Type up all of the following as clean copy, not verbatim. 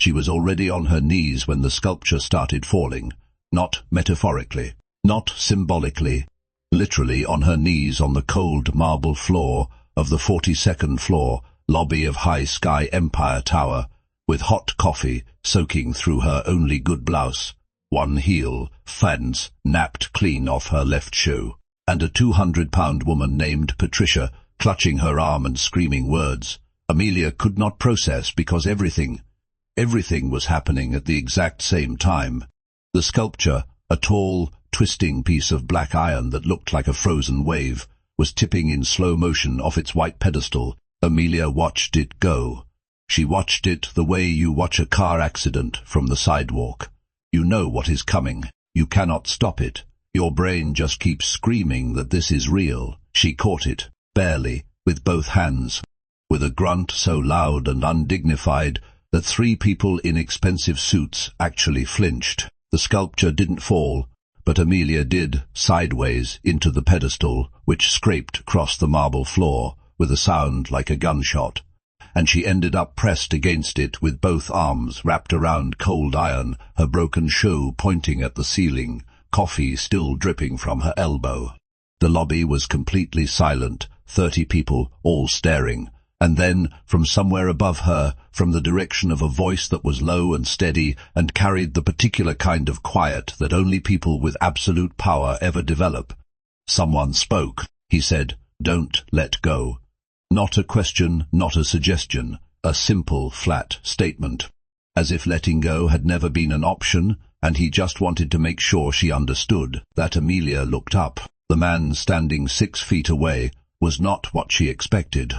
She was already on her knees when the sculpture started falling, not metaphorically, not symbolically, literally on her knees on the cold marble floor of the 42nd floor lobby of High Sky Empire Tower, with hot coffee soaking through her only good blouse, one heel, fans napped clean off her left shoe, and a 200-pound woman named Patricia clutching her arm and screaming words Amelia could not process because everything was happening at the exact same time. The sculpture, a tall, twisting piece of black iron that looked like a frozen wave, was tipping in slow motion off its white pedestal. Amelia watched it go. She watched it the way you watch a car accident from the sidewalk. You know what is coming. You cannot stop it. Your brain just keeps screaming that this is real. She caught it, barely, with both hands. With a grunt so loud and undignified that 3 people in expensive suits actually flinched. The sculpture didn't fall, but Amelia did, sideways, into the pedestal, which scraped across the marble floor with a sound like a gunshot, and she ended up pressed against it with both arms wrapped around cold iron, her broken shoe pointing at the ceiling, coffee still dripping from her elbow. The lobby was completely silent, 30 people all staring, and then, from somewhere above her, from the direction of a voice that was low and steady and carried the particular kind of quiet that only people with absolute power ever develop, someone spoke. He said, "Don't let go." Not a question, not a suggestion, a simple, flat statement. As if letting go had never been an option, and he just wanted to make sure she understood that. Amelia looked up. The man standing 6 feet away was not what she expected.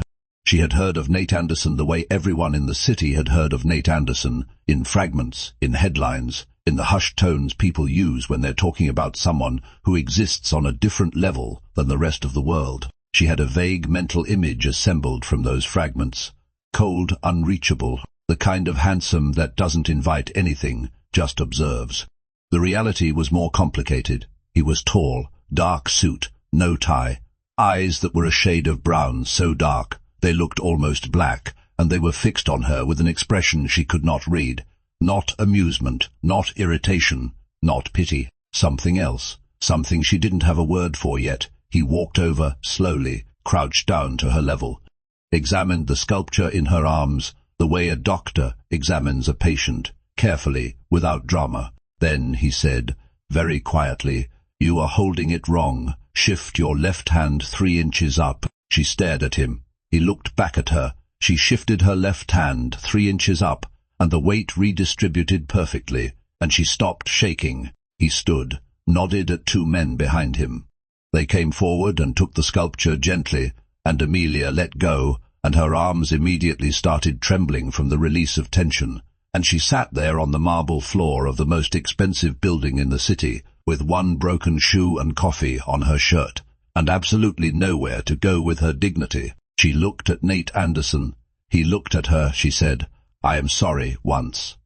She had heard of Nate Anderson the way everyone in the city had heard of Nate Anderson, in fragments, in headlines, in the hushed tones people use when they're talking about someone who exists on a different level than the rest of the world. She had a vague mental image assembled from those fragments. Cold, unreachable, the kind of handsome that doesn't invite anything, just observes. The reality was more complicated. He was tall, dark suit, no tie, eyes that were a shade of brown, so dark they looked almost black, and they were fixed on her with an expression she could not read. Not amusement, not irritation, not pity. Something else, something she didn't have a word for yet. He walked over, slowly, crouched down to her level, examined the sculpture in her arms, the way a doctor examines a patient, carefully, without drama. Then he said, very quietly, "You are holding it wrong. Shift your left hand 3 inches up." She stared at him. He looked back at her. She shifted her left hand 3 inches up, and the weight redistributed perfectly, and she stopped shaking. He stood, nodded at 2 men behind him. They came forward and took the sculpture gently, and Amelia let go, and her arms immediately started trembling from the release of tension, and she sat there on the marble floor of the most expensive building in the city, with 1 broken shoe and coffee on her shirt, and absolutely nowhere to go with her dignity. She looked at Nate Anderson. He looked at her. She said, "I am sorry," once.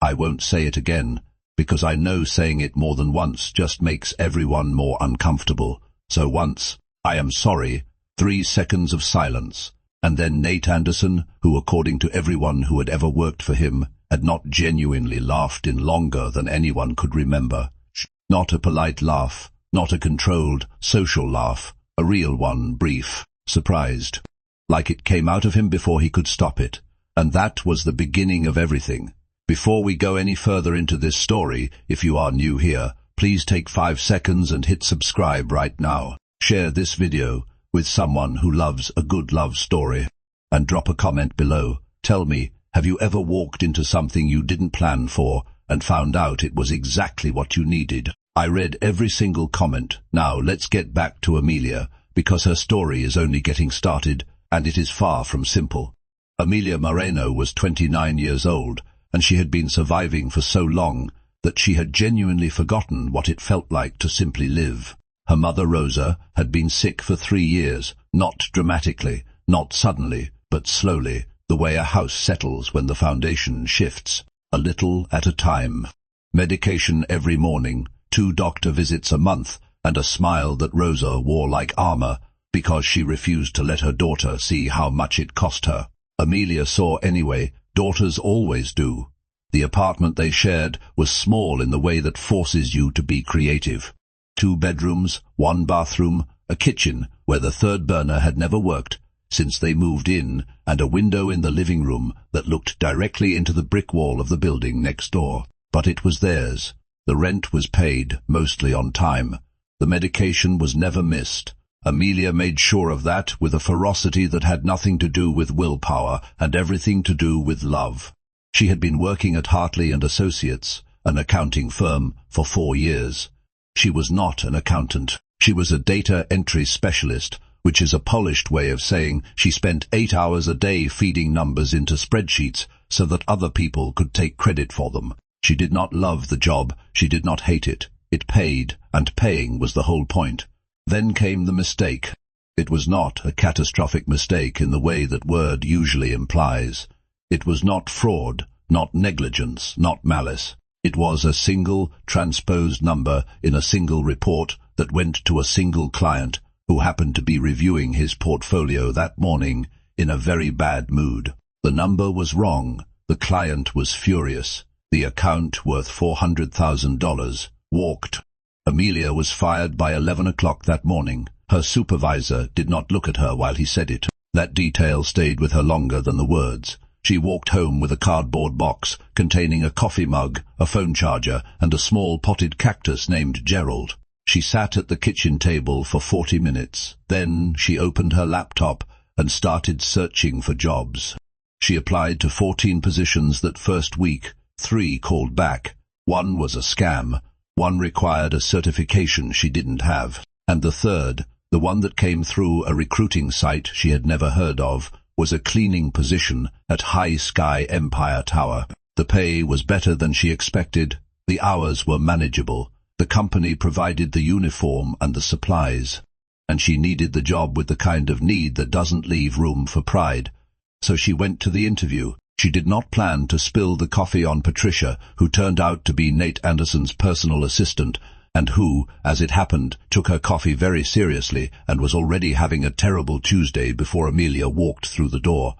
"I won't say it again, because I know saying it more than once just makes everyone more uncomfortable. So once, 'I am sorry,' 3 seconds of silence, and then Nate Anderson, who according to everyone who had ever worked for him, had not genuinely laughed in longer than anyone could remember. Not a polite laugh, not a controlled, social laugh, a real one, brief, surprised, like it came out of him before he could stop it. And that was the beginning of everything. Before we go any further into this story, if you are new here, please take 5 seconds and hit subscribe right now. Share this video with someone who loves a good love story. And drop a comment below. Tell me, have you ever walked into something you didn't plan for and found out it was exactly what you needed? I read every single comment. Now let's get back to Amelia, because her story is only getting started, and it is far from simple. Amelia Moreno was 29 years old, and she had been surviving for so long that she had genuinely forgotten what it felt like to simply live. Her mother, Rosa, had been sick for 3 years, not dramatically, not suddenly, but slowly, the way a house settles when the foundation shifts, a little at a time. Medication every morning, 2 doctor visits a month, and a smile that Rosa wore like armor because she refused to let her daughter see how much it cost her. Amelia saw anyway. Daughters always do. The apartment they shared was small in the way that forces you to be creative. 2 bedrooms, 1 bathroom, a kitchen where the third burner had never worked since they moved in, and a window in the living room that looked directly into the brick wall of the building next door. But it was theirs. The rent was paid, mostly on time. The medication was never missed. Amelia made sure of that with a ferocity that had nothing to do with willpower and everything to do with love. She had been working at Hartley and Associates, an accounting firm, for 4 years. She was not an accountant. She was a data entry specialist, which is a polished way of saying she spent 8 hours a day feeding numbers into spreadsheets so that other people could take credit for them. She did not love the job. She did not hate it. It paid, and paying was the whole point. Then came the mistake. It was not a catastrophic mistake in the way that word usually implies. It was not fraud, not negligence, not malice. It was a single, transposed number in a single report that went to a single client who happened to be reviewing his portfolio that morning in a very bad mood. The number was wrong. The client was furious. The account, worth $400,000, walked. Amelia was fired by 11 o'clock that morning. Her supervisor did not look at her while he said it. That detail stayed with her longer than the words. She walked home with a cardboard box containing a coffee mug, a phone charger, and a small potted cactus named Gerald. She sat at the kitchen table for 40 minutes. Then she opened her laptop and started searching for jobs. She applied to 14 positions that first week. 3 called back. 1 was a scam. 1 required a certification she didn't have. And the third, the one that came through a recruiting site she had never heard of, was a cleaning position at High Sky Empire Tower. The pay was better than she expected. The hours were manageable. The company provided the uniform and the supplies. And she needed the job with the kind of need that doesn't leave room for pride. So she went to the interview. She did not plan to spill the coffee on Patricia, who turned out to be Nate Anderson's personal assistant, and who, as it happened, took her coffee very seriously and was already having a terrible Tuesday before Amelia walked through the door.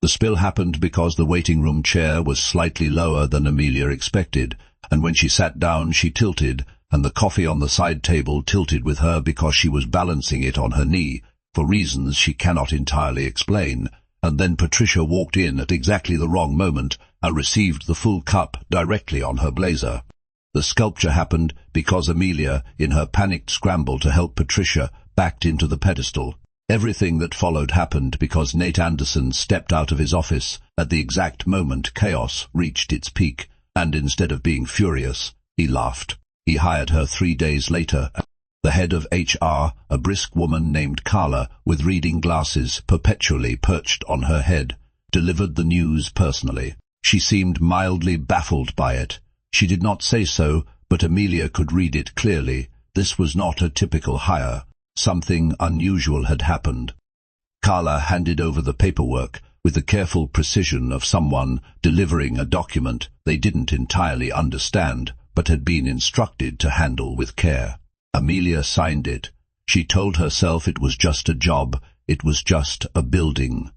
The spill happened because the waiting room chair was slightly lower than Amelia expected, and when she sat down she tilted, and the coffee on the side table tilted with her because she was balancing it on her knee, for reasons she cannot entirely explain. And then Patricia walked in at exactly the wrong moment and received the full cup directly on her blazer. The sculpture happened because Amelia, in her panicked scramble to help Patricia, backed into the pedestal. Everything that followed happened because Nate Anderson stepped out of his office at the exact moment chaos reached its peak, and instead of being furious, he laughed. He hired her 3 days later. The head of HR, a brisk woman named Carla, with reading glasses perpetually perched on her head, delivered the news personally. She seemed mildly baffled by it. She did not say so, but Amelia could read it clearly. This was not a typical hire. Something unusual had happened. Carla handed over the paperwork with the careful precision of someone delivering a document they didn't entirely understand, but had been instructed to handle with care. Amelia signed it. She told herself it was just a job. It was just a building.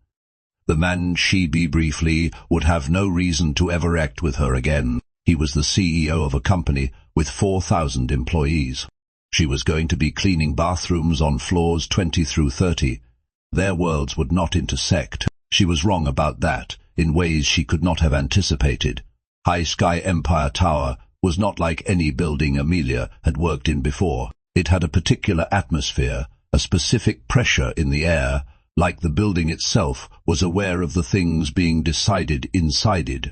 The man she briefly would have no reason to ever act with her again. He was the CEO of a company with 4,000 employees. She was going to be cleaning bathrooms on floors 20 through 30. Their worlds would not intersect. She was wrong about that, in ways she could not have anticipated. High Sky Empire Tower was not like any building Amelia had worked in before. It had a particular atmosphere, a specific pressure in the air, like the building itself was aware of the things being decided inside it.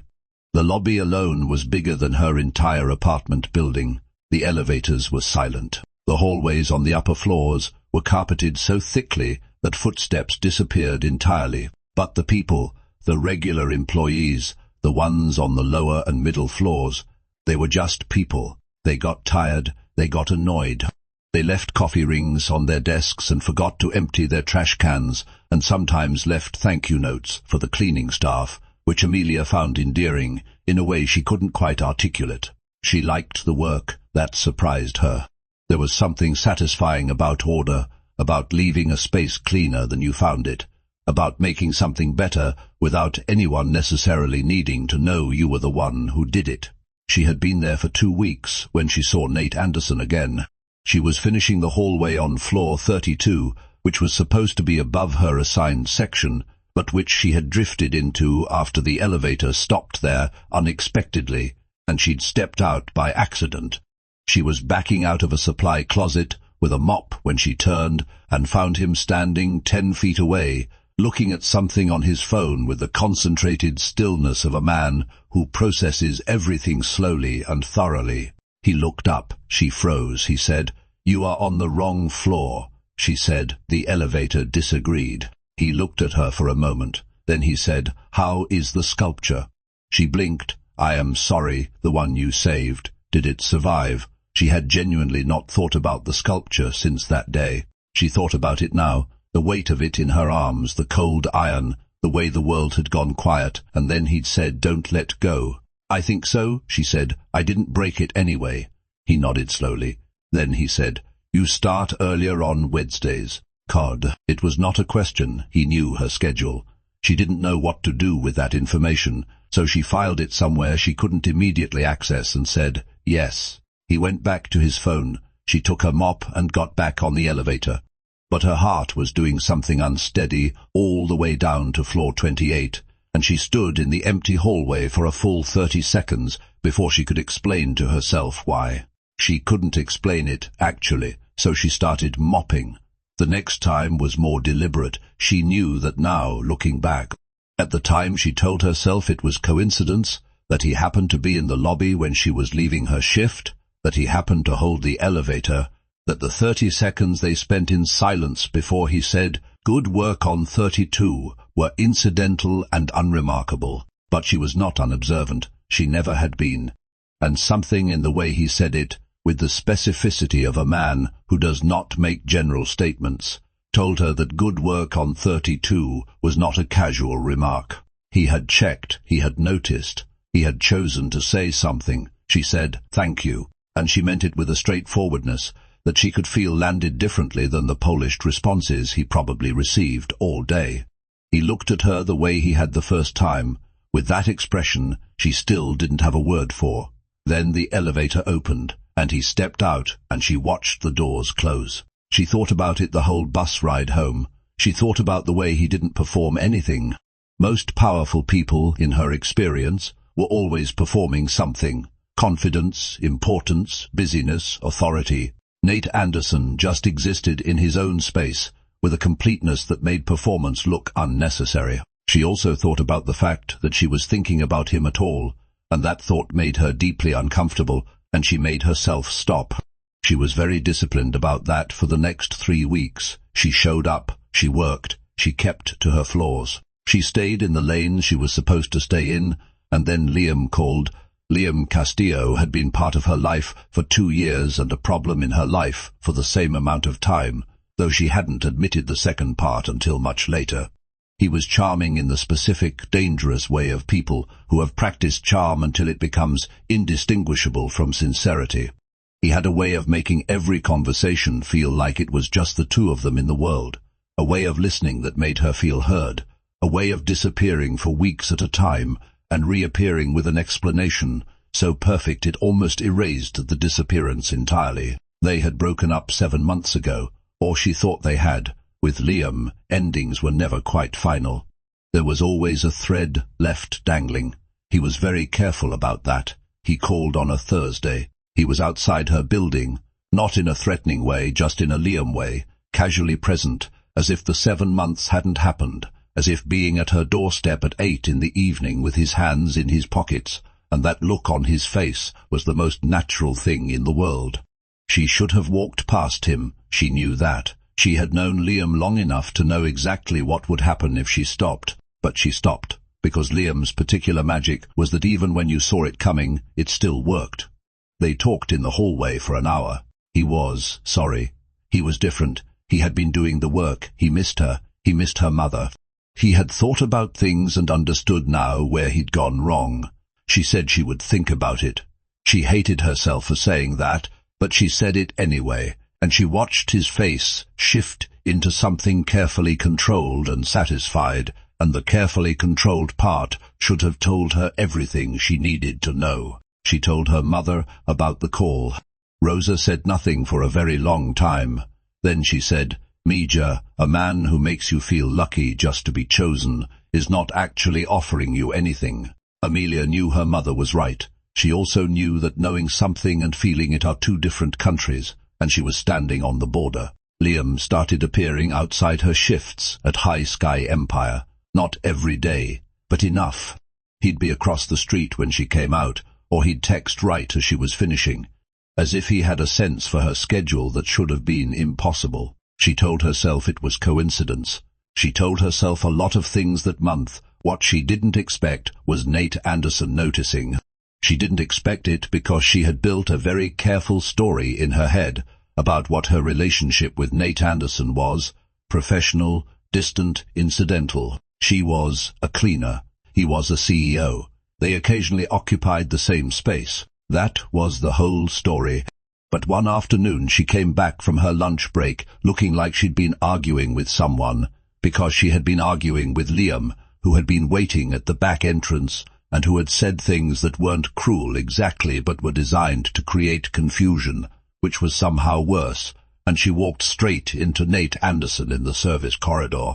The lobby alone was bigger than her entire apartment building. The elevators were silent. The hallways on the upper floors were carpeted so thickly that footsteps disappeared entirely. But the people, the regular employees, the ones on the lower and middle floors, they were just people. They got tired. They got annoyed. They left coffee rings on their desks and forgot to empty their trash cans, and sometimes left thank you notes for the cleaning staff, which Amelia found endearing in a way she couldn't quite articulate. She liked the work. That surprised her. There was something satisfying about order, about leaving a space cleaner than you found it. about making something better without anyone necessarily needing to know you were the one who did it. She had been there for 2 weeks when she saw Nate Anderson again. She was finishing the hallway on floor 32, which was supposed to be above her assigned section, but which she had drifted into after the elevator stopped there unexpectedly, and she'd stepped out by accident. She was backing out of a supply closet with a mop when she turned and found him standing 10 feet away, looking at something on his phone with the concentrated stillness of a man who processes everything slowly and thoroughly. He looked up. She froze. He said, "You are on the wrong floor." She said, "The elevator disagreed." He looked at her for a moment. Then he said, "How is the sculpture?" She blinked. "I am sorry, the one you saved. Did it survive?" She had genuinely not thought about the sculpture since that day. She thought about it now, the weight of it in her arms, the cold iron, the way the world had gone quiet, and then he'd said, "Don't let go." "I think so," she said. "I didn't break it anyway." He nodded slowly. Then he said, "You start earlier on Wednesdays." God, it was not a question. He knew her schedule. She didn't know what to do with that information, so she filed it somewhere she couldn't immediately access and said, "Yes." He went back to his phone. She took her mop and got back on the elevator. But her heart was doing something unsteady all the way down to floor 28, and she stood in the empty hallway for a full 30 seconds before she could explain to herself why. She couldn't explain it, actually, so she started mopping. The next time was more deliberate. She knew that now, looking back. At the time she told herself it was coincidence, that he happened to be in the lobby when she was leaving her shift, that he happened to hold the elevator, that the 30 seconds they spent in silence before he said, "Good work on 32, were incidental and unremarkable. But she was not unobservant. She never had been. And something in the way he said it, with the specificity of a man who does not make general statements, told her that good work on 32 was not a casual remark. He had checked, he had noticed, he had chosen to say something. She said, "Thank you," and she meant it with a straightforwardness that she could feel landed differently than the polished responses he probably received all day. He looked at her the way he had the first time, with that expression she still didn't have a word for. Then the elevator opened, and he stepped out, and she watched the doors close. She thought about it the whole bus ride home. She thought about the way he didn't perform anything. Most powerful people, in her experience, were always performing something. Confidence, importance, busyness, authority. Nate Anderson just existed in his own space, with a completeness that made performance look unnecessary. She also thought about the fact that she was thinking about him at all, and that thought made her deeply uncomfortable, and she made herself stop. She was very disciplined about that for the next 3 weeks. She showed up, she worked, she kept to her floors. She stayed in the lane she was supposed to stay in, and then Liam called. Liam Castillo had been part of her life for 2 years and a problem in her life for the same amount of time, though she hadn't admitted the second part until much later. He was charming in the specific, dangerous way of people who have practiced charm until it becomes indistinguishable from sincerity. He had a way of making every conversation feel like it was just the two of them in the world, a way of listening that made her feel heard, a way of disappearing for weeks at a time and reappearing with an explanation so perfect it almost erased the disappearance entirely. They had broken up 7 months ago, or she thought they had. With Liam, endings were never quite final. There was always a thread left dangling. He was very careful about that. He called on a Thursday. He was outside her building, not in a threatening way, just in a Liam way, casually present, as if the 7 months hadn't happened, as if being at her doorstep at 8 in the evening with his hands in his pockets, and that look on his face was the most natural thing in the world. She should have walked past him, she knew that. She had known Liam long enough to know exactly what would happen if she stopped, but she stopped, because Liam's particular magic was that even when you saw it coming, it still worked. They talked in the hallway for an hour. He was sorry. He was different. He had been doing the work. He missed her. He missed her mother. He had thought about things and understood now where he'd gone wrong. She said she would think about it. She hated herself for saying that, but she said it anyway, and she watched his face shift into something carefully controlled and satisfied, and the carefully controlled part should have told her everything she needed to know. She told her mother about the call. Rosa said nothing for a very long time. Then she said, "Mija, a man who makes you feel lucky just to be chosen is not actually offering you anything." Amelia knew her mother was right. She also knew that knowing something and feeling it are two different countries, and she was standing on the border. Liam started appearing outside her shifts at High Sky Empire. Not every day, but enough. He'd be across the street when she came out, or he'd text right as she was finishing, as if he had a sense for her schedule that should have been impossible. She told herself it was coincidence. She told herself a lot of things that month. What she didn't expect was Nate Anderson noticing. She didn't expect it because she had built a very careful story in her head about what her relationship with Nate Anderson was: professional, distant, incidental. She was a cleaner. He was a CEO. They occasionally occupied the same space. That was the whole story. But one afternoon she came back from her lunch break looking like she'd been arguing with someone, because she had been arguing with Liam, who had been waiting at the back entrance and who had said things that weren't cruel exactly but were designed to create confusion, which was somehow worse, and she walked straight into Nate Anderson in the service corridor.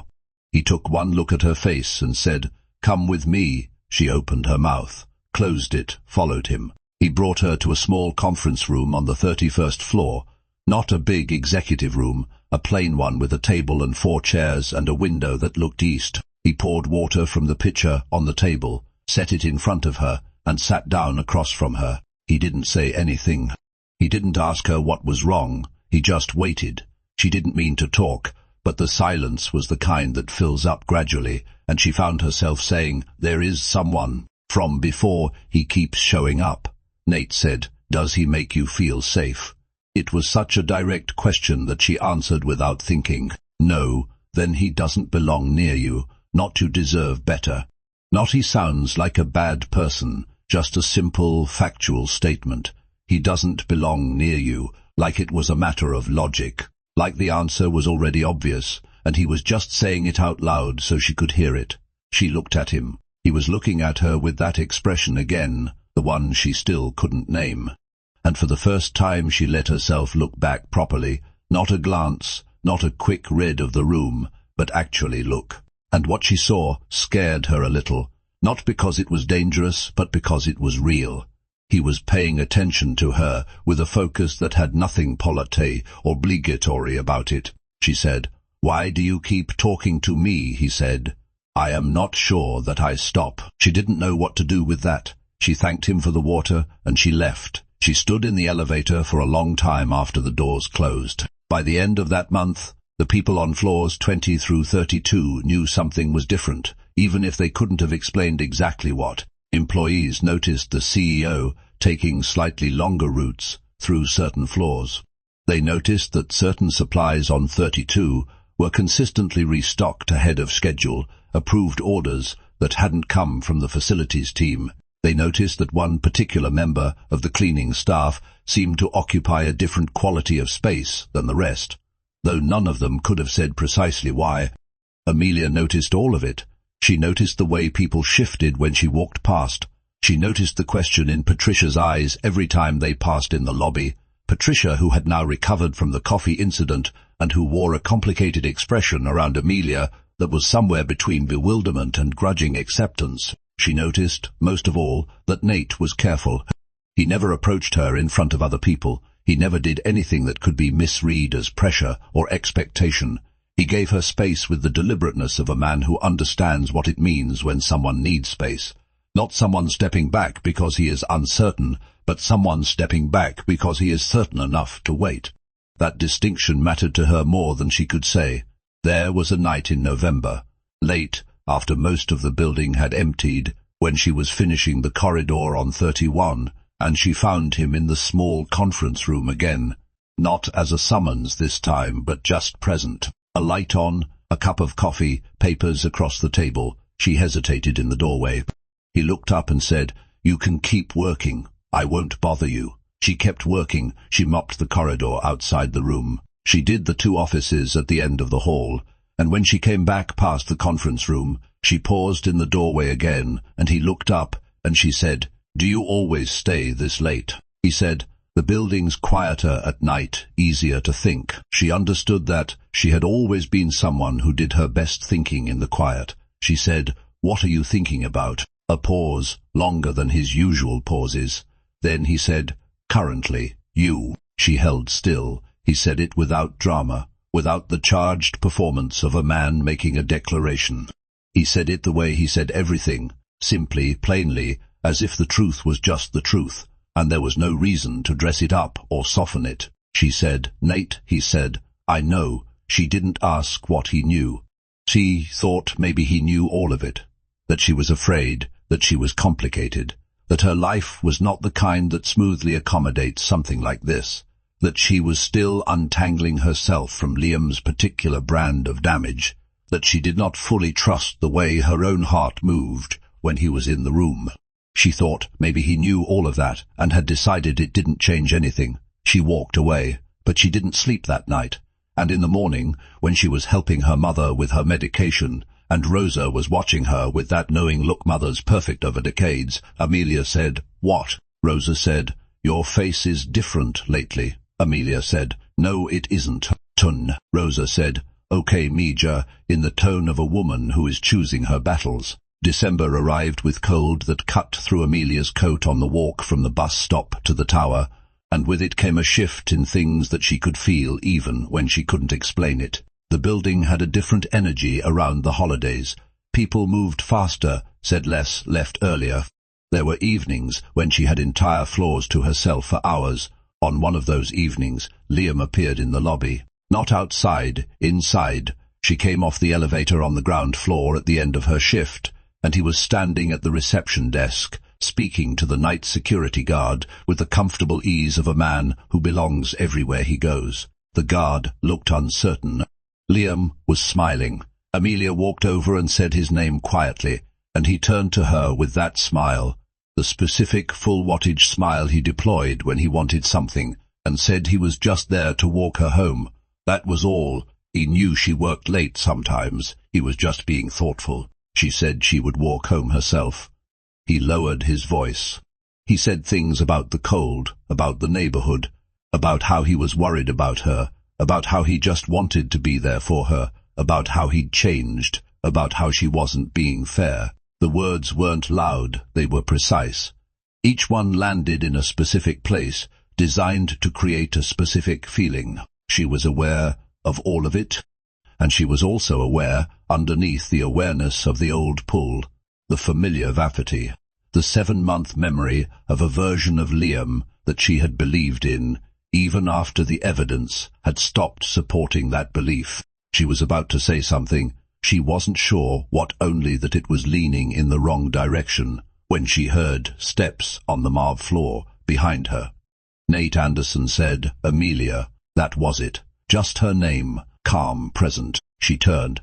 He took one look at her face and said, "Come with me." She opened her mouth, closed it, followed him. He brought her to a small conference room on the 31st floor, not a big executive room, a plain one with a table and 4 chairs and a window that looked east. He poured water from the pitcher on the table, set it in front of her, and sat down across from her. He didn't say anything. He didn't ask her what was wrong. He just waited. She didn't mean to talk, but the silence was the kind that fills up gradually, and she found herself saying, "There is someone from before he keeps showing up." Nate said, "Does he make you feel safe?" It was such a direct question that she answered without thinking. "No." "Then he doesn't belong near you. Not you deserve better." Not he sounds like a bad person, just a simple, factual statement. He doesn't belong near you, like it was a matter of logic, like the answer was already obvious, and he was just saying it out loud so she could hear it. She looked at him. He was looking at her with that expression again, the one she still couldn't name. And for the first time she let herself look back properly, not a glance, not a quick read of the room, but actually look. And what she saw scared her a little, not because it was dangerous, but because it was real. He was paying attention to her with a focus that had nothing polite or obligatory about it. She said, "Why do you keep talking to me?" he said. "I am not sure that I stop." She didn't know what to do with that. She thanked him for the water, and she left. She stood in the elevator for a long time after the doors closed. By the end of that month, the people on floors 20 through 32 knew something was different, even if they couldn't have explained exactly what. Employees noticed the CEO taking slightly longer routes through certain floors. They noticed that certain supplies on 32 were consistently restocked ahead of schedule, approved orders that hadn't come from the facilities team. They noticed that one particular member of the cleaning staff seemed to occupy a different quality of space than the rest, though none of them could have said precisely why. Amelia noticed all of it. She noticed the way people shifted when she walked past. She noticed the question in Patricia's eyes every time they passed in the lobby. Patricia, who had now recovered from the coffee incident and who wore a complicated expression around Amelia that was somewhere between bewilderment and grudging acceptance. She noticed, most of all, that Nate was careful. He never approached her in front of other people. He never did anything that could be misread as pressure or expectation. He gave her space with the deliberateness of a man who understands what it means when someone needs space. Not someone stepping back because he is uncertain, but someone stepping back because he is certain enough to wait. That distinction mattered to her more than she could say. There was a night in November, late, after most of the building had emptied, when she was finishing the corridor on 31, and she found him in the small conference room again, not as a summons this time, but just present. A light on, a cup of coffee, papers across the table. She hesitated in the doorway. He looked up and said, "You can keep working. I won't bother you." She kept working. She mopped the corridor outside the room. She did the 2 offices at the end of the hall, and when she came back past the conference room, she paused in the doorway again, and he looked up, and she said, "Do you always stay this late?" He said, "The building's quieter at night, easier to think." She understood that. She had always been someone who did her best thinking in the quiet. She said, "What are you thinking about?" A pause, longer than his usual pauses. Then he said, "Currently, you." She held still. He said it without drama, without the charged performance of a man making a declaration. He said it the way he said everything, simply, plainly, as if the truth was just the truth, and there was no reason to dress it up or soften it. She said, "Nate," he said, "I know." She didn't ask what he knew. She thought maybe he knew all of it, that she was afraid, that she was complicated, that her life was not the kind that smoothly accommodates something like this, that she was still untangling herself from Liam's particular brand of damage, that she did not fully trust the way her own heart moved when he was in the room. She thought maybe he knew all of that and had decided it didn't change anything. She walked away, but she didn't sleep that night. And in the morning, when she was helping her mother with her medication, and Rosa was watching her with that knowing look mother's perfect over decades, Amelia said, "What?" Rosa said, "Your face is different lately." Amelia said, "No, it isn't." "Tun," Rosa said, "Okay, Mija," in the tone of a woman who is choosing her battles. December arrived with cold that cut through Amelia's coat on the walk from the bus stop to the tower, and with it came a shift in things that she could feel even when she couldn't explain it. The building had a different energy around the holidays. People moved faster, said less, left earlier. There were evenings when she had entire floors to herself for hours. On one of those evenings, Liam appeared in the lobby. Not outside, inside. She came off the elevator on the ground floor at the end of her shift, and he was standing at the reception desk, speaking to the night security guard with the comfortable ease of a man who belongs everywhere he goes. The guard looked uncertain. Liam was smiling. Amelia walked over and said his name quietly, and he turned to her with that smile, the specific full-wattage smile he deployed when he wanted something, and said he was just there to walk her home. That was all. He knew she worked late sometimes. He was just being thoughtful. She said she would walk home herself. He lowered his voice. He said things about the cold, about the neighborhood, about how he was worried about her, about how he just wanted to be there for her, about how he'd changed, about how she wasn't being fair. The words weren't loud, they were precise. Each one landed in a specific place, designed to create a specific feeling. She was aware of all of it, and she was also aware, underneath the awareness of the old pull, the familiar vapidity, the 7-month memory of a version of Liam that she had believed in, even after the evidence had stopped supporting that belief. She was about to say something. She wasn't sure what, only that it was leaning in the wrong direction, when she heard steps on the marble floor behind her. Nate Anderson said, "Amelia." That was it. Just her name, calm, present. She turned.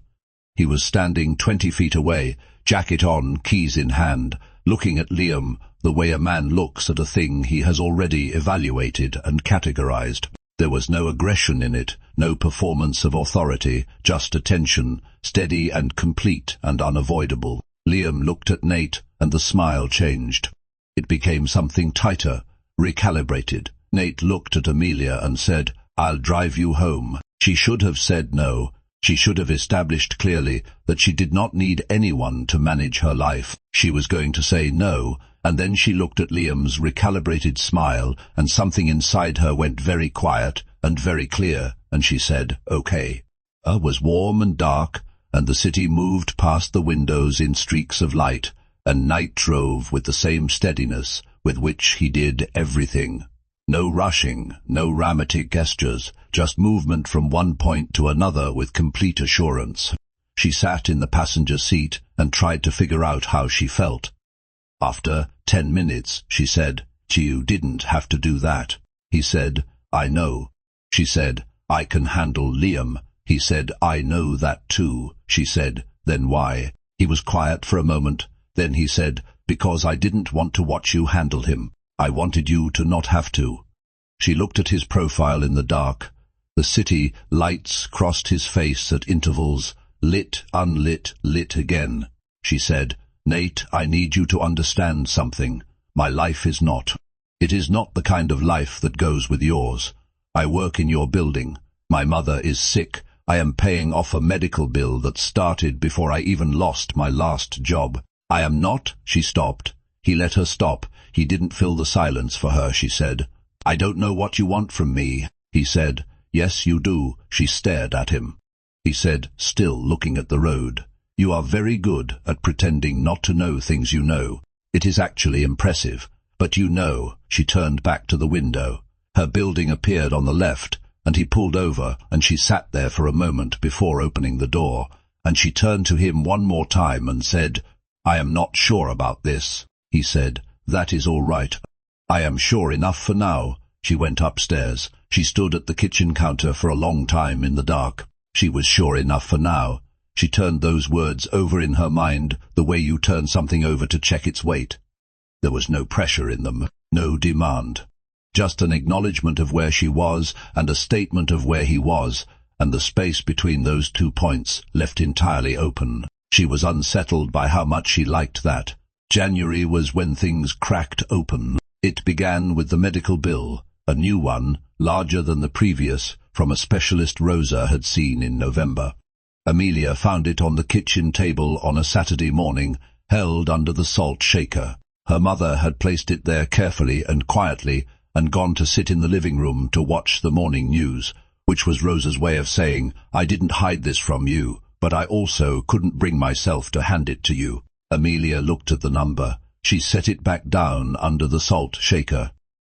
He was standing 20 feet away, jacket on, keys in hand, looking at Liam the way a man looks at a thing he has already evaluated and categorized. There was no aggression in it, no performance of authority, just attention, steady and complete and unavoidable. Liam looked at Nate, and the smile changed. It became something tighter, recalibrated. Nate looked at Amelia and said, "I'll drive you home." She should have said no. She should have established clearly that she did not need anyone to manage her life. She was going to say no, and then she looked at Liam's recalibrated smile, and something inside her went very quiet and very clear, and she said, "Okay." It was warm and dark, and the city moved past the windows in streaks of light, and night drove with the same steadiness with which he did everything. No rushing, no dramatic gestures, just movement from one point to another with complete assurance. She sat in the passenger seat and tried to figure out how she felt. After 10 minutes, she said, "You didn't have to do that." He said, "I know." She said, "I can handle Liam." He said, "I know that too." She said, "Then why?" He was quiet for a moment. Then he said, "Because I didn't want to watch you handle him. I wanted you to not have to." She looked at his profile in the dark. The city lights crossed his face at intervals, lit, unlit, lit again. She said, "Nate, I need you to understand something. My life is not. It is not the kind of life that goes with yours. I work in your building. My mother is sick. I am paying off a medical bill that started before I even lost my last job. I am not—" She stopped. He let her stop. He didn't fill the silence for her, she said. "I don't know what you want from me," he said. "Yes, you do." She stared at him. He said, still looking at the road, "You are very good at pretending not to know things you know. It is actually impressive. But you know." She turned back to the window. Her building appeared on the left, and he pulled over, and she sat there for a moment before opening the door, and she turned to him one more time and said, "I am not sure about this." He said, "That is all right. I am sure enough for now." She went upstairs. She stood at the kitchen counter for a long time in the dark. She was sure enough for now. She turned those words over in her mind the way you turn something over to check its weight. There was no pressure in them, no demand. Just an acknowledgement of where she was and a statement of where he was, and the space between those 2 points left entirely open. She was unsettled by how much she liked that. January was when things cracked open. It began with the medical bill, a new one, larger than the previous, from a specialist Rosa had seen in November. Amelia found it on the kitchen table on a Saturday morning, held under the salt shaker. Her mother had placed it there carefully and quietly and gone to sit in the living room to watch the morning news, which was Rosa's way of saying, "I didn't hide this from you, but I also couldn't bring myself to hand it to you." Amelia looked at the number. She set it back down under the salt shaker.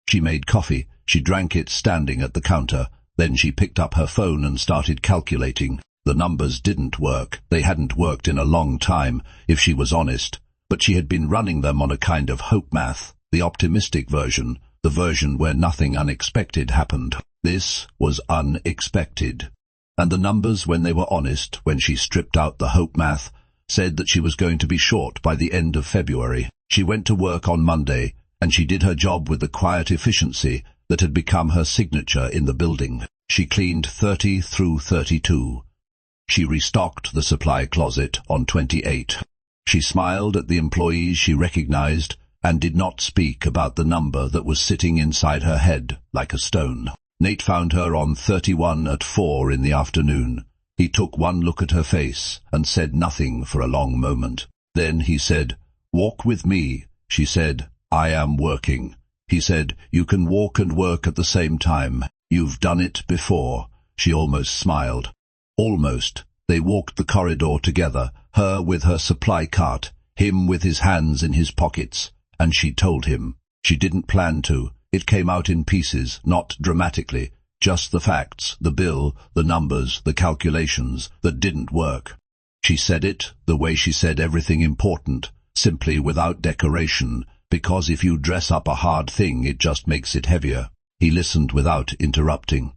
She made coffee. She drank it standing at the counter. Then she picked up her phone and started calculating. The numbers didn't work. They hadn't worked in a long time, if she was honest. But she had been running them on a kind of hope math, the optimistic version, the version where nothing unexpected happened. This was unexpected. And the numbers, when they were honest, when she stripped out the hope math, said that she was going to be short by the end of February. She went to work on Monday, and she did her job with the quiet efficiency that had become her signature in the building. She cleaned 30 through 32. She restocked the supply closet on 28. She smiled at the employees she recognized and did not speak about the number that was sitting inside her head like a stone. Nate found her on 31 at 4 in the afternoon. He took one look at her face and said nothing for a long moment. Then he said, "Walk with me." She said, "I am working." He said, "You can walk and work at the same time. You've done it before." She almost smiled. Almost. They walked the corridor together, her with her supply cart, him with his hands in his pockets, and she told him. She didn't plan to. It came out in pieces, not dramatically, just the facts, the bill, the numbers, the calculations that didn't work. She said it the way she said everything important, simply without decoration, because if you dress up a hard thing it just makes it heavier. He listened without interrupting.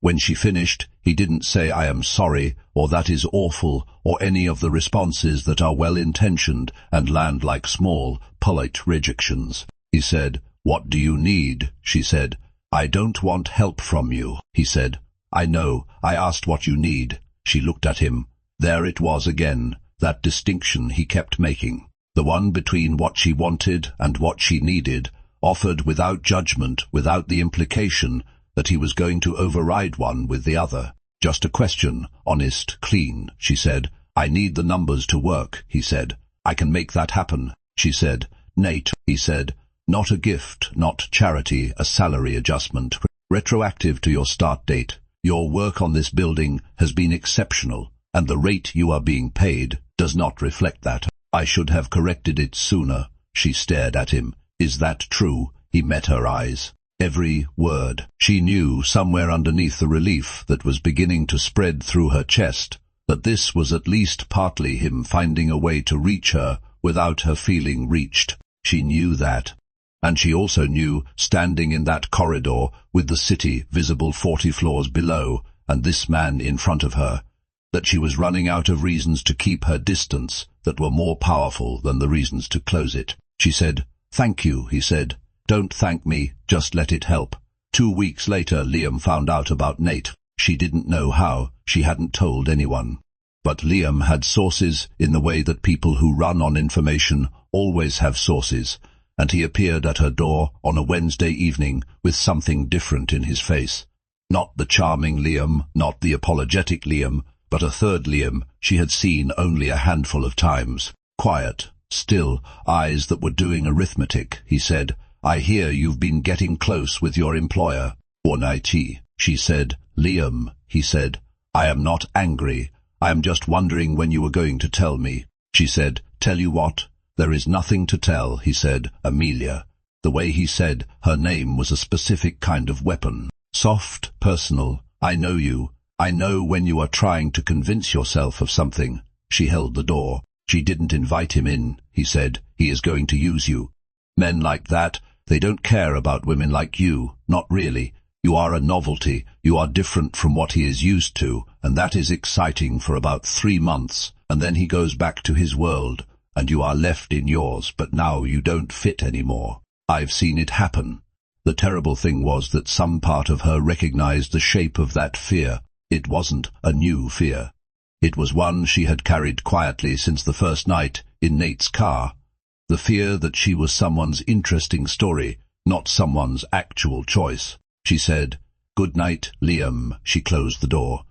When she finished, he didn't say "I am sorry" or "that is awful" or any of the responses that are well-intentioned and land like small, polite rejections. He said, "What do you need?" She said, "I don't want help from you." He said, "I know. I asked what you need." She looked at him. There it was again, that distinction he kept making, the one between what she wanted and what she needed, offered without judgment, without the implication that he was going to override one with the other. Just a question, honest, clean. She said, "I need the numbers to work." He said, "I can make that happen." She said, "Nate," he said, "not a gift, not charity, a salary adjustment, retroactive to your start date. Your work on this building has been exceptional, and the rate you are being paid does not reflect that. I should have corrected it sooner." She stared at him. "Is that true?" He met her eyes. Every word. She knew, somewhere underneath the relief that was beginning to spread through her chest, that this was at least partly him finding a way to reach her without her feeling reached. She knew that. And she also knew, standing in that corridor, with the city visible 40 floors below, and this man in front of her, that she was running out of reasons to keep her distance that were more powerful than the reasons to close it. She said, "Thank you," he said. "Don't thank me, just let it help." 2 weeks later, Liam found out about Nate. She didn't know how, she hadn't told anyone. But Liam had sources in the way that people who run on information always have sources, and he appeared at her door on a Wednesday evening with something different in his face. Not the charming Liam, not the apologetic Liam, but a third Liam she had seen only a handful of times. Quiet, still, eyes that were doing arithmetic. He said, "I hear you've been getting close with your employer." "Ornighty," she said. "Liam," he said, "I am not angry. I am just wondering when you were going to tell me." She said, "Tell you what?" "There is nothing to tell," he said. "Amelia." The way he said her name was a specific kind of weapon. Soft, personal. "I know you. I know when you are trying to convince yourself of something." She held the door. "She didn't invite him in," he said. "He is going to use you. Men like that, they don't care about women like you. Not really. You are a novelty. You are different from what he is used to, and that is exciting for about 3 months, and then he goes back to his world, and you are left in yours, but now you don't fit anymore. I've seen it happen." The terrible thing was that some part of her recognized the shape of that fear. It wasn't a new fear. It was one she had carried quietly since the first night in Nate's car. The fear that she was someone's interesting story, not someone's actual choice. She said, "Good night, Liam." She closed the door.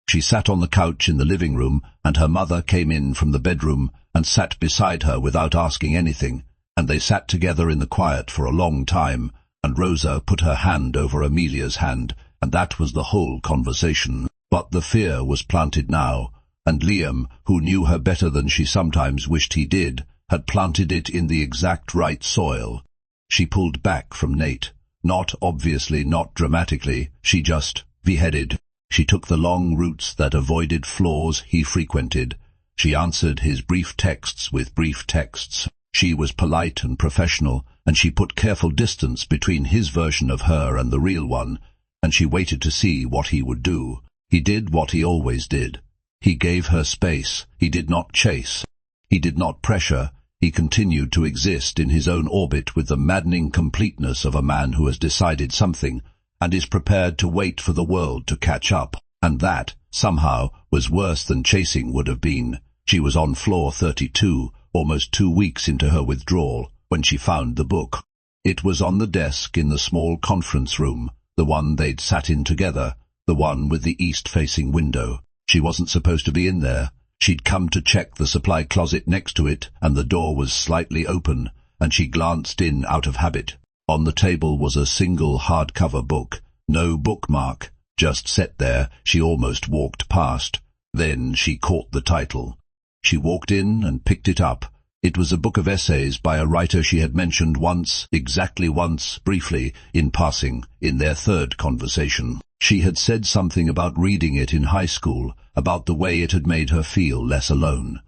She sat on the couch in the living room, and her mother came in from the bedroom and sat beside her without asking anything, and they sat together in the quiet for a long time, and Rosa put her hand over Amelia's hand, and that was the whole conversation. But the fear was planted now, and Liam, who knew her better than she sometimes wished he did, had planted it in the exact right soil. She pulled back from Nate. Not obviously, not dramatically, she just beheaded. She took the long routes that avoided floors he frequented. She answered his brief texts with brief texts. She was polite and professional, and she put careful distance between his version of her and the real one, and she waited to see what he would do. He did what he always did. He gave her space. He did not chase. He did not pressure. He continued to exist in his own orbit with the maddening completeness of a man who has decided something and is prepared to wait for the world to catch up. And that, somehow, was worse than chasing would have been. She was on floor 32, almost 2 weeks into her withdrawal, when she found the book. It was on the desk in the small conference room, the one they'd sat in together, the one with the east-facing window. She wasn't supposed to be in there. She'd come to check the supply closet next to it, and the door was slightly open, and she glanced in out of habit. On the table was a single hardcover book, no bookmark, just set there. She almost walked past. Then she caught the title. She walked in and picked it up. It was a book of essays by a writer she had mentioned once, exactly once, briefly, in passing, in their third conversation. She had said something about reading it in high school, about the way it had made her feel less alone.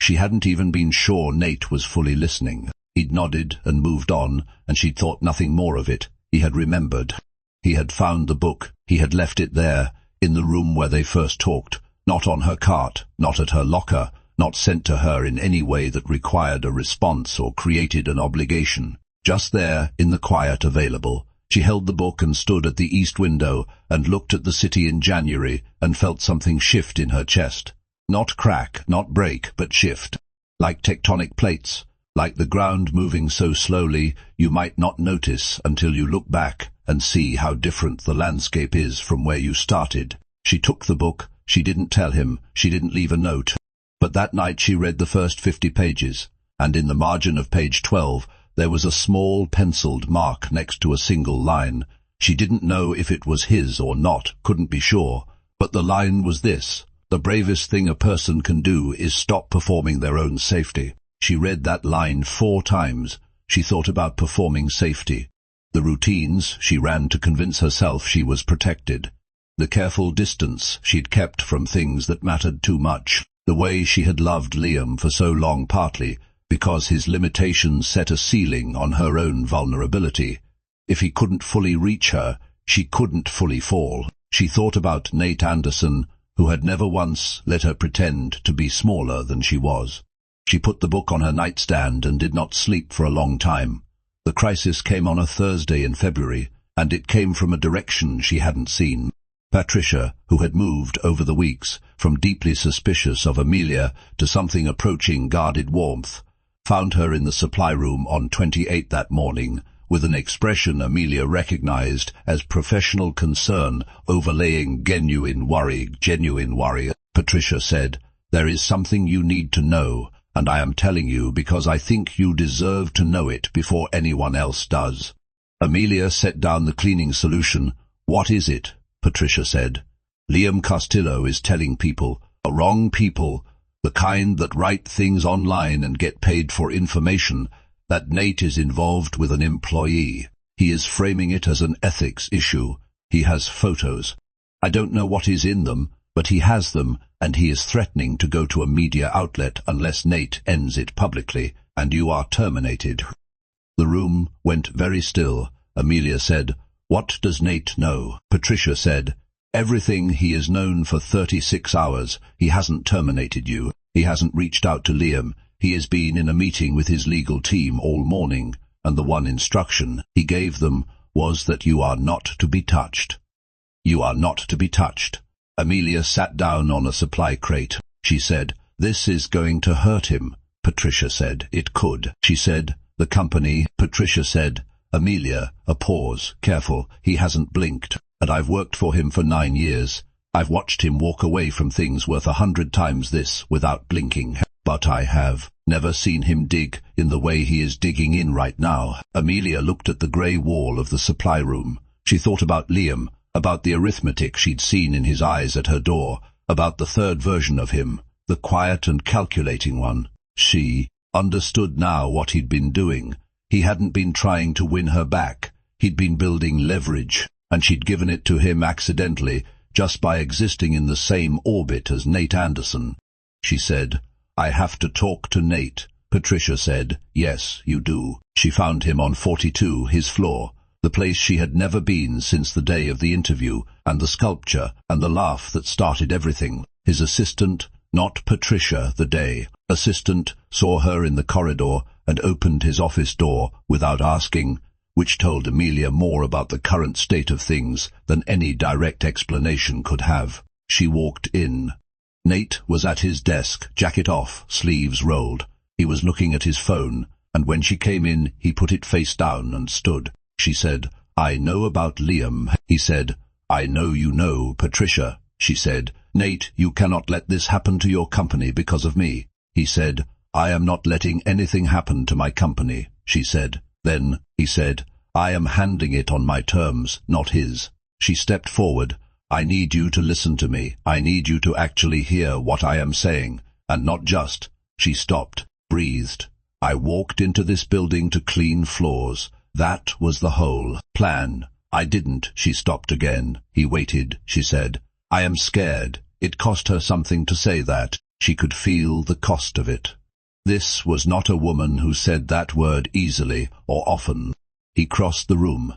She hadn't even been sure Nate was fully listening. He'd nodded and moved on, and she'd thought nothing more of it. He had remembered. He had found the book. He had left it there, in the room where they first talked, not on her cart, not at her locker, not sent to her in any way that required a response or created an obligation. Just there, in the quiet available. She held the book and stood at the east window and looked at the city in January and felt something shift in her chest. Not crack, not break, but shift. Like tectonic plates, like the ground moving so slowly you might not notice until you look back and see how different the landscape is from where you started. She took the book. She didn't tell him. She didn't leave a note. But that night she read the first 50 pages, and in the margin of page 12 there was a small penciled mark next to a single line. She didn't know if it was his or not, couldn't be sure, but the line was this: "The bravest thing a person can do is stop performing their own safety." She read that line 4 times. She thought about performing safety. The routines she ran to convince herself she was protected. The careful distance she'd kept from things that mattered too much. The way she had loved Liam for so long, partly because his limitations set a ceiling on her own vulnerability. If he couldn't fully reach her, she couldn't fully fall. She thought about Nate Anderson, who had never once let her pretend to be smaller than she was. She put the book on her nightstand and did not sleep for a long time. The crisis came on a Thursday in February, and it came from a direction she hadn't seen. Patricia, who had moved over the weeks from deeply suspicious of Amelia to something approaching guarded warmth, found her in the supply room on 28 that morning, with an expression Amelia recognized as professional concern overlaying genuine worry. Patricia said, "There is something you need to know, and I am telling you because I think you deserve to know it before anyone else does." Amelia set down the cleaning solution. "What is it?" Patricia said. "Liam Castillo is telling people, wrong people, the kind that write things online and get paid for information, that Nate is involved with an employee. He is framing it as an ethics issue. He has photos. I don't know what is in them, but he has them, and he is threatening to go to a media outlet unless Nate ends it publicly, and you are terminated." The room went very still. Amelia said, "What does Nate know?" Patricia said, "Everything he is known for 36 hours. He hasn't terminated you. He hasn't reached out to Liam. He has been in a meeting with his legal team all morning, and the one instruction he gave them was that you are not to be touched. You are not to be touched." Amelia sat down on a supply crate. She said, "This is going to hurt him." Patricia said, "It could." She said, "The company." Patricia said, "Amelia," a pause, "Careful, he hasn't blinked, and I've worked for him for 9 years. I've watched him walk away from things worth 100 times this without blinking, but I have never seen him dig in the way he is digging in right now." Amelia looked at the grey wall of the supply room. She thought about Liam, about the arithmetic she'd seen in his eyes at her door, about the third version of him, the quiet and calculating one. She understood now what he'd been doing. He hadn't been trying to win her back. He'd been building leverage, and she'd given it to him accidentally, just by existing in the same orbit as Nate Anderson. She said, "I have to talk to Nate." Patricia said, "Yes, you do." She found him on 42, his floor, the place she had never been since the day of the interview, and the sculpture, and the laugh that started everything. His assistant, not Patricia, the day assistant, saw her in the corridor and opened his office door without asking, which told Amelia more about the current state of things than any direct explanation could have. She walked in. Nate was at his desk, jacket off, sleeves rolled. He was looking at his phone, and when she came in, he put it face down and stood. She said, "I know about Liam." He said, "I know you know, Patricia." She said, "Nate, you cannot let this happen to your company because of me." He said, "I am not letting anything happen to my company." She said. Then he said, "I am handing it on my terms, not his." She stepped forward. "I need you to listen to me. I need you to actually hear what I am saying, and not just." She stopped, breathed. "I walked into this building to clean floors. That was the whole plan. I didn't." She stopped again. He waited. She said, "I am scared." It cost her something to say that. She could feel the cost of it. This was not a woman who said that word easily or often. He crossed the room.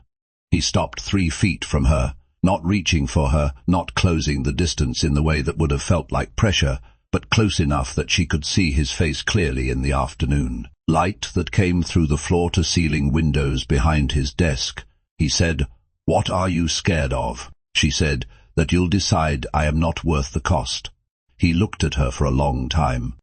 He stopped 3 feet from her, not reaching for her, not closing the distance in the way that would have felt like pressure, but close enough that she could see his face clearly in the afternoon. Light that came through the floor-to-ceiling windows behind his desk. He said, "What are you scared of?" She said, "That you'll decide I am not worth the cost." He looked at her for a long time.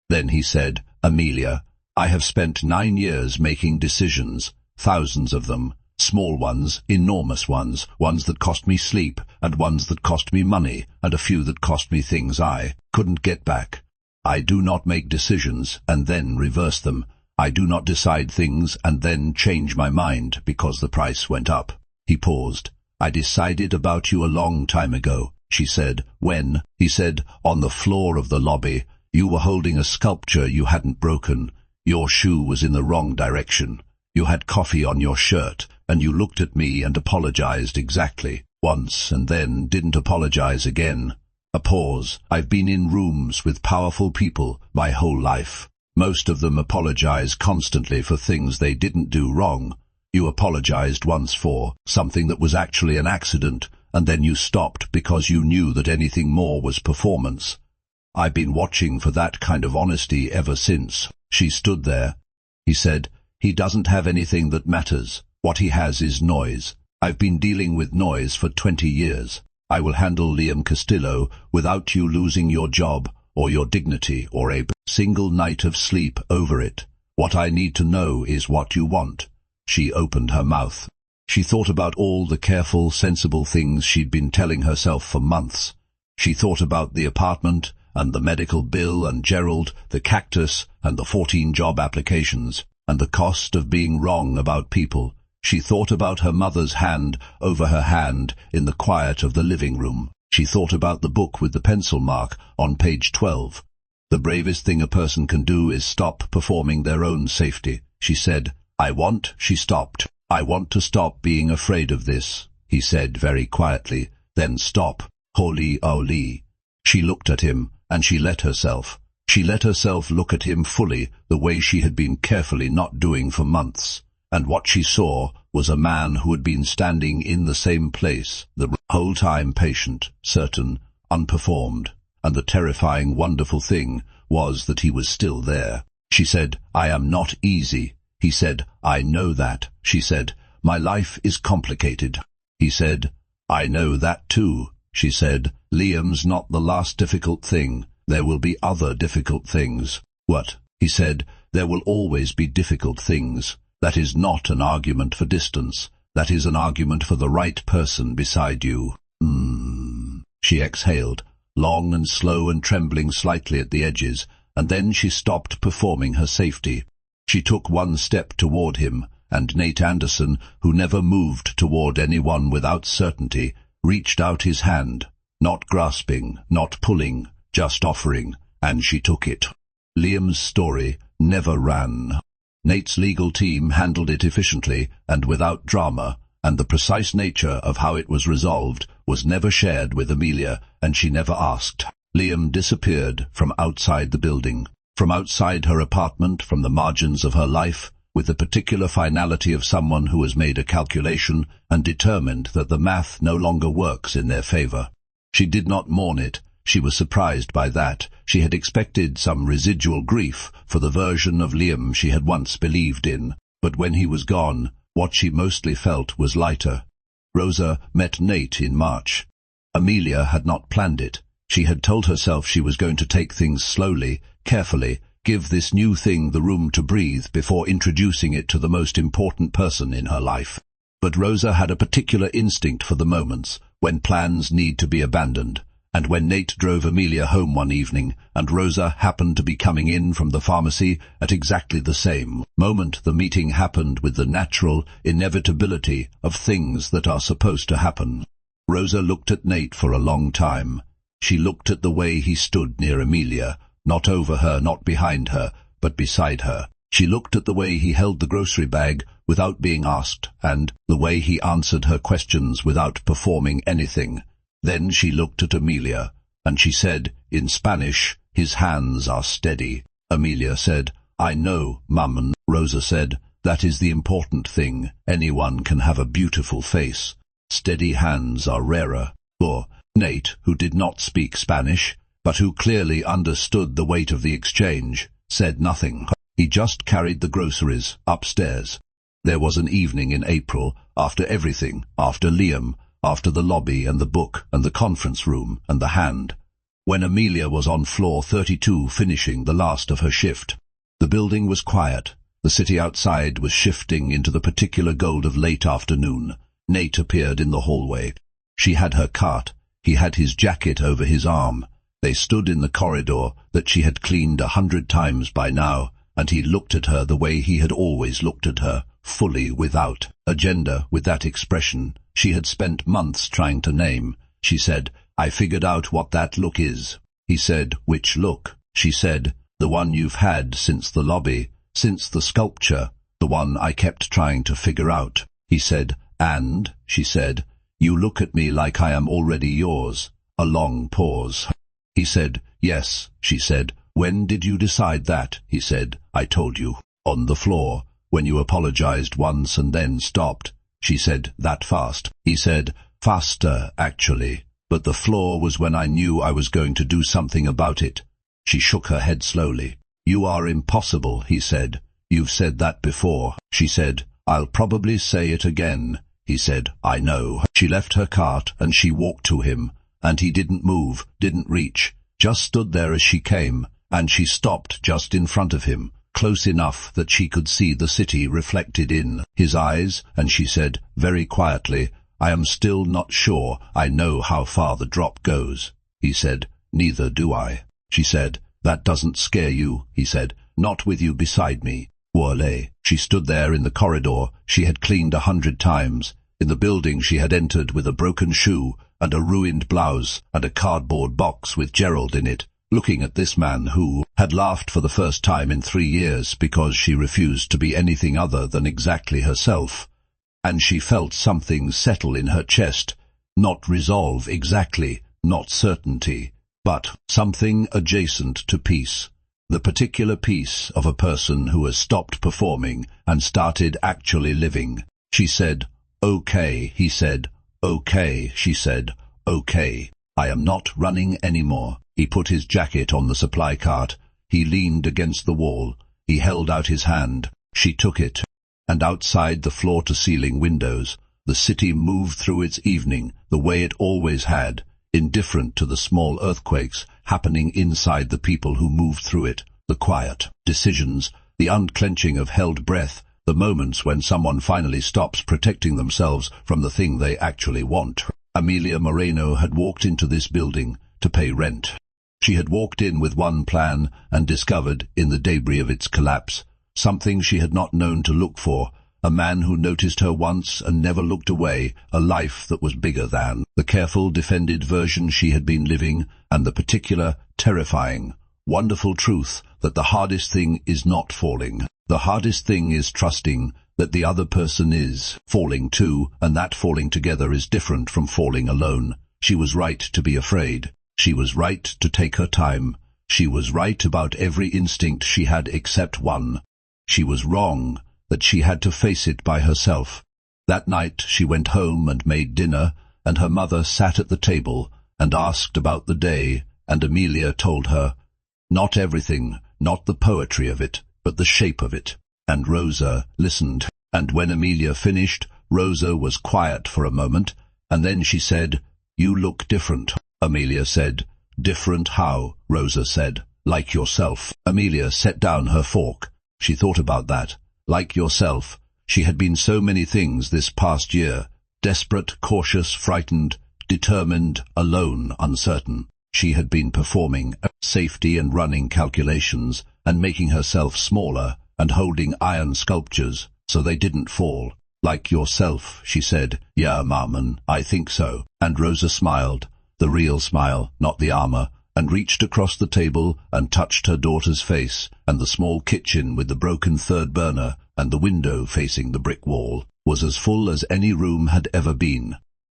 Then he said, "Amelia, I have spent 9 years making decisions, thousands of them, small ones, enormous ones, ones that cost me sleep, and ones that cost me money, and a few that cost me things I couldn't get back. I do not make decisions and then reverse them. I do not decide things and then change my mind because the price went up." He paused. "I decided about you a long time ago." She said, "When?" He said, "On the floor of the lobby. You were holding a sculpture you hadn't broken. Your shoe was in the wrong direction. You had coffee on your shirt, and you looked at me and apologized exactly once and then didn't apologize again." A pause. "I've been in rooms with powerful people my whole life. Most of them apologize constantly for things they didn't do wrong. You apologized once for something that was actually an accident, and then you stopped because you knew that anything more was performance. I've been watching for that kind of honesty ever since." She stood there. He said, "He doesn't have anything that matters. What he has is noise. I've been dealing with noise for 20 years. I will handle Liam Castillo without you losing your job or your dignity or a single night of sleep over it. What I need to know is what you want." She opened her mouth. She thought about all the careful, sensible things she'd been telling herself for months. She thought about the apartment and the medical bill and Gerald, the cactus and the 14 job applications, and the cost of being wrong about people. She thought about her mother's hand over her hand in the quiet of the living room. She thought about the book with the pencil mark on page 12. "The bravest thing a person can do is stop performing their own safety," she said. She stopped. "I want to stop being afraid of this," he said very quietly. "Then stop. Holy Oli." She looked at him, and she let herself. She let herself look at him fully, the way she had been carefully not doing for months. And what she saw was a man who had been standing in the same place the whole time, patient, certain, unperformed. And the terrifying, wonderful thing was that he was still there. She said, "I am not easy." He said, "I know that." She said, "My life is complicated." He said, "I know that too." She said, "Liam's not the last difficult thing. There will be other difficult things." "What?" He said, "There will always be difficult things. That is not an argument for distance. That is an argument for the right person beside you." She exhaled, long and slow and trembling slightly at the edges, and then she stopped performing her safety. She took one step toward him, and Nate Anderson, who never moved toward anyone without certainty, reached out his hand, not grasping, not pulling, just offering, and she took it. Liam's story never ran. Nate's legal team handled it efficiently and without drama, and the precise nature of how it was resolved was never shared with Amelia, and she never asked. Liam disappeared from outside the building, from outside her apartment, from the margins of her life, with the particular finality of someone who has made a calculation and determined that the math no longer works in their favor. She did not mourn it. She was surprised by that. She had expected some residual grief for the version of Liam she had once believed in, but when he was gone, what she mostly felt was lighter. Rosa met Nate in March. Amelia had not planned it. She had told herself she was going to take things slowly, carefully, give this new thing the room to breathe before introducing it to the most important person in her life. But Rosa had a particular instinct for the moments when plans need to be abandoned. And when Nate drove Amelia home one evening, and Rosa happened to be coming in from the pharmacy at exactly the same moment, the meeting happened with the natural inevitability of things that are supposed to happen. Rosa looked at Nate for a long time. She looked at the way he stood near Amelia, not over her, not behind her, but beside her. She looked at the way he held the grocery bag without being asked, and the way he answered her questions without performing anything. Then she looked at Amelia, and she said, in Spanish, "His hands are steady." Amelia said, "I know, Mum," and Rosa said, "That is the important thing. Anyone can have a beautiful face. Steady hands are rarer." Or Nate, who did not speak Spanish, but who clearly understood the weight of the exchange, said nothing. He just carried the groceries upstairs. There was an evening in April, after everything, after Liam, after the lobby and the book and the conference room and the hand, when Amelia was on floor 32 finishing the last of her shift. The building was quiet. The city outside was shifting into the particular gold of late afternoon. Nate appeared in the hallway. She had her cart. He had his jacket over his arm. They stood in the corridor that she had cleaned 100 times by now, and he looked at her the way he had always looked at her, fully, without agenda, with that expression she had spent months trying to name. She said, "I figured out what that look is." He said, "Which look?" She said, "The one you've had since the lobby, since the sculpture, the one I kept trying to figure out." He said, "And," she said, "you look at me like I am already yours." A long pause. He said, "Yes," she said. "When did you decide that?" He said, "I told you. On the floor, when you apologized once and then stopped." She said, "That fast?" He said, "Faster, actually. But the floor was when I knew I was going to do something about it." She shook her head slowly. "You are impossible," he said. "You've said that before." She said, "I'll probably say it again." he said. I know. She left her cart and she walked to him, and he didn't move, didn't reach, just stood there as she came, and she stopped just in front of him, close enough that she could see the city reflected in his eyes, and she said, very quietly, I am still not sure I know how far the drop goes. He said, neither do I. She said, that doesn't scare you, he said, not with you beside me. Whirlay. She stood there in the corridor she had cleaned 100 times, in the building she had entered with a broken shoe and a ruined blouse and a cardboard box with Gerald in it, looking at this man who had laughed for the first time in 3 years because she refused to be anything other than exactly herself. And she felt something settle in her chest, not resolve exactly, not certainty, but something adjacent to peace. The particular peace of a person who has stopped performing and started actually living. She said, okay, he said, okay, she said, okay. I am not running anymore. He put his jacket on the supply cart. He leaned against the wall. He held out his hand. She took it. And outside the floor-to-ceiling windows, the city moved through its evening the way it always had, indifferent to the small earthquakes happening inside the people who moved through it, the quiet decisions, the unclenching of held breath, the moments when someone finally stops protecting themselves from the thing they actually want. Amelia Moreno had walked into this building to pay rent. She had walked in with one plan and discovered, in the debris of its collapse, something she had not known to look for, a man who noticed her once and never looked away, a life that was bigger than the careful, defended version she had been living, and the particular, terrifying, wonderful truth that the hardest thing is not falling. The hardest thing is trusting that the other person is falling too, and that falling together is different from falling alone. She was right to be afraid. She was right to take her time. She was right about every instinct she had except one. She was wrong that she had to face it by herself. That night she went home and made dinner, and her mother sat at the table and asked about the day, and Amelia told her, not everything, not the poetry of it, but the shape of it. And Rosa listened, and when Amelia finished, Rosa was quiet for a moment, and then she said, you look different. Amelia said, different how? Rosa said, like yourself. Amelia set down her fork. She thought about that. Like yourself. She had been so many things this past year. Desperate, cautious, frightened, determined, alone, uncertain. She had been performing safety and running calculations, and making herself smaller, and holding iron sculptures, so they didn't fall. Like yourself, she said. Yeah, Marmon, I think so. And Rosa smiled, the real smile, not the armor, and reached across the table and touched her daughter's face, and the small kitchen with the broken third burner and the window facing the brick wall was as full as any room had ever been.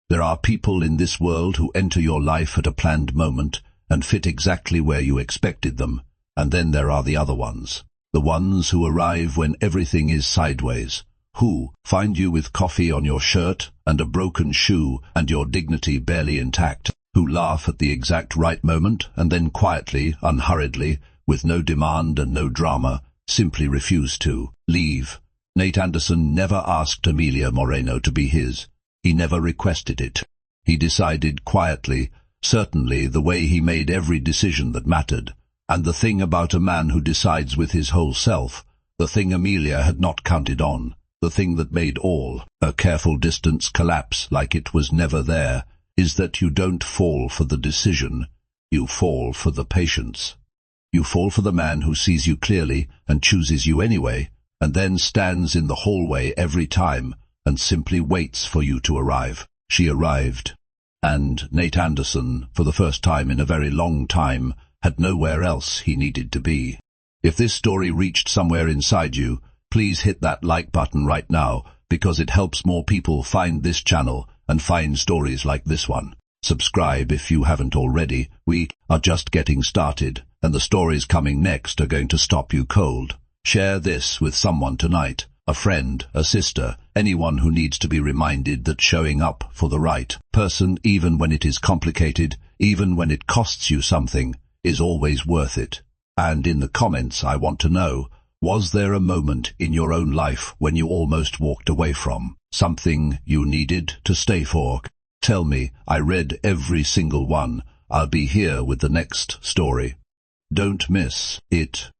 There are people in this world who enter your life at a planned moment and fit exactly where you expected them, and then there are the other ones. The ones who arrive when everything is sideways, who find you with coffee on your shirt and a broken shoe and your dignity barely intact, who laugh at the exact right moment and then quietly, unhurriedly, with no demand and no drama, simply refuse to leave. Nate Anderson never asked Amelia Moreno to be his. He never requested it. He decided quietly, certainly the way he made every decision that mattered. And the thing about a man who decides with his whole self, the thing Amelia had not counted on, the thing that made all her careful distance collapse like it was never there, is that you don't fall for the decision, you fall for the patience. You fall for the man who sees you clearly and chooses you anyway, and then stands in the hallway every time and simply waits for you to arrive. She arrived, and Nate Anderson, for the first time in a very long time, had nowhere else he needed to be. If this story reached somewhere inside you, please hit that like button right now, because it helps more people find this channel and find stories like this one. Subscribe if you haven't already. We are just getting started, and the stories coming next are going to stop you cold. Share this with someone tonight, a friend, a sister, anyone who needs to be reminded that showing up for the right person, even when it is complicated, even when it costs you something, is always worth it. And in the comments I want to know, was there a moment in your own life when you almost walked away from Something you needed to stay for. Tell me, I read every single one. I'll be here with the next story. Don't miss it.